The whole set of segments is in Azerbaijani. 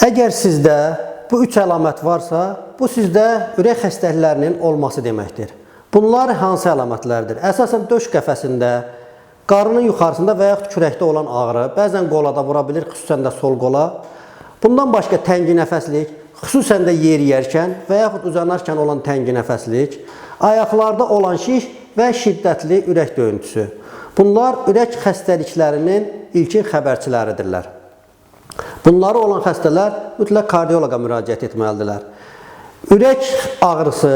Əgər sizdə bu üç əlamət varsa, bu sizdə ürək xəstəliklərinin olması deməkdir. Bunlar hansı əlamətlərdir? Əsasən döş qəfəsində, qarnın yuxarısında və yaxud kürəkdə olan ağrı, bəzən qolada vura bilir, xüsusən də sol qola. Bundan başqa təngi nəfəslik, xüsusən də yeriyərkən və yaxud uzanarkən olan təngi nəfəslik, ayaqlarda olan şiş və şiddətli ürək döyüntüsü. Bunlar ürək xəstəliklərinin ilkin xəbərçiləridirlər. Bunları olan xəstələr mütləq kardioloqa müraciət etməlidirlər. Ürək ağrısı,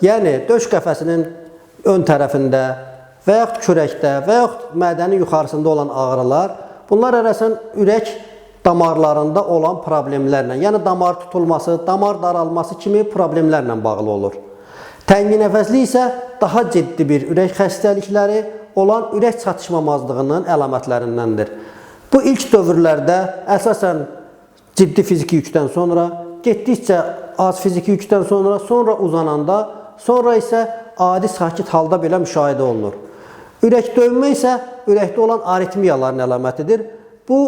yəni döş qəfəsinin ön tərəfində və yaxud kürəkdə və yaxud mədənin yuxarısında olan ağrılar, bunlar ərəsən ürək damarlarında olan problemlərlə, yəni damar tutulması, damar daralması kimi problemlərlə bağlı olur. Təngi nəfəslik isə daha ciddi bir ürək xəstəlikləri olan ürək çatışmamazlığının əlamətlərindəndir. Bu ilk dövrlərdə əsasən ciddi fiziki yükdən sonra, getdikcə az fiziki yükdən sonra uzananda, sonra isə adi sakit halda belə müşahidə olunur. Ürək döyünmə isə ürəkdə olan aritmiyaların əlamətidir. Bu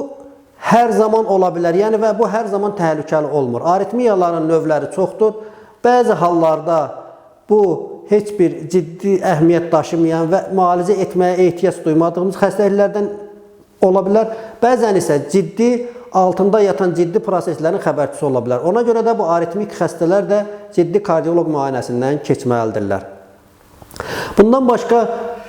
hər zaman ola bilər, yəni və bu hər zaman təhlükəli olmur. Aritmiyaların növləri çoxdur. Bəzi hallarda bu heç bir ciddi əhəmiyyət daşımayan və müalicə etməyə ehtiyac duymadığımız xəstəliklərdən ola bilər. Bəzən isə ciddi, altında yatan ciddi proseslərin xəbərçisi ola bilər. Ona görə də bu aritmik xəstələr də ciddi kardioloq müayinəsindən keçməlidirlər. Bundan başqa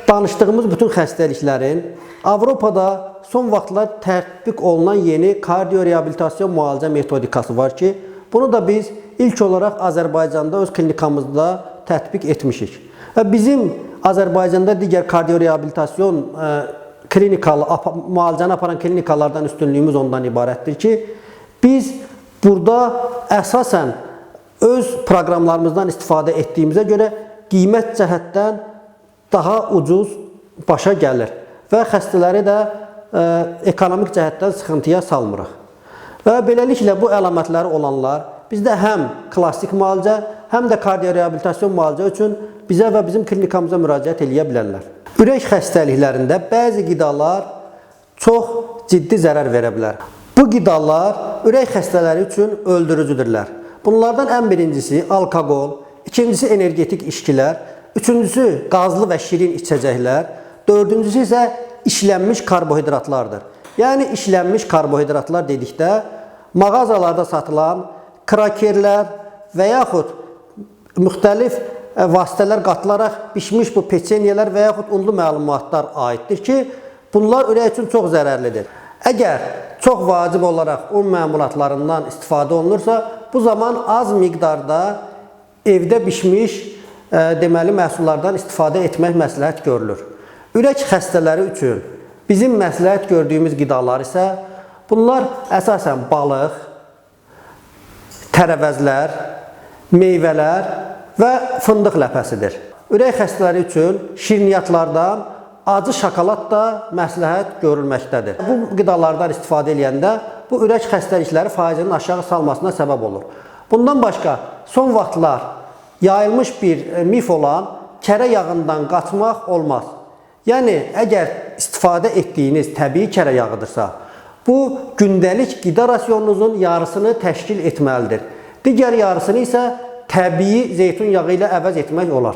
danışdığımız bütün xəstəliklərin Avropada son vaxtlar tətbiq olunan yeni kardio-reabilitasyon müalicə metodikası var ki, bunu da biz ilk olaraq Azərbaycanda öz klinikamızda tətbiq etmişik. Və bizim Azərbaycanda digər kardio-reabilitasyon müalicəni aparan klinikalardan üstünlüyümüz ondan ibarətdir ki, biz burada əsasən öz proqramlarımızdan istifadə etdiyimizə görə qiymət cəhətdən daha ucuz başa gəlir və xəstələri də ekonomik cəhətdən sıxıntıya salmırıq. Və beləliklə bu əlamətləri olanlar bizdə həm klassik müalicə, həm də kardio-reabilitasyon müalicə üçün bizə və bizim klinikamıza müraciət edə bilərlər. Ürək xəstəliklərində bəzi qidalar çox ciddi zərər verə bilər. Bu qidalar ürək xəstələri üçün öldürücüdürlər. Bunlardan ən birincisi alkoqol, ikincisi energetik içkilər, üçüncüsü qazlı və şirin içəcəklər, dördüncüsü isə işlənmiş karbohidratlardır. Yəni işlənmiş karbohidratlar dedikdə mağazalarda satılan krakerlər və yaxud müxtəlif vasitələr qatılaraq bişmiş bu peçenyelər və yaxud unlu məlumatlar aiddir ki, bunlar ürək üçün çox zərərlidir. Əgər çox vacib olaraq un məmulatlarından istifadə olunursa, bu zaman az miqdarda evdə bişmiş deməli məhsullardan istifadə etmək məsləhət görülür. Ürək xəstələri üçün bizim məsləhət gördüyümüz qidalar isə bunlar əsasən balıq, tərəvəzlər, meyvələr və fındıq ləpəsidir. Ürək xəstələri üçün şirniyyatlardan acı şokolad da məsləhət görülməkdədir. Bu qidalardan istifadə edəndə bu ürək xəstəlikləri faizinin aşağı salmasına səbəb olur. Bundan başqa son vaxtlar yayılmış bir mif olan kərə yağından qaçmaq olmaz. Yəni əgər istifadə etdiyiniz təbii kərə yağıdırsa, bu gündəlik qida rasionunuzun yarısını təşkil etməlidir. Digər yarısını isə təbii zeytun yağı ilə əvəz etmək olar.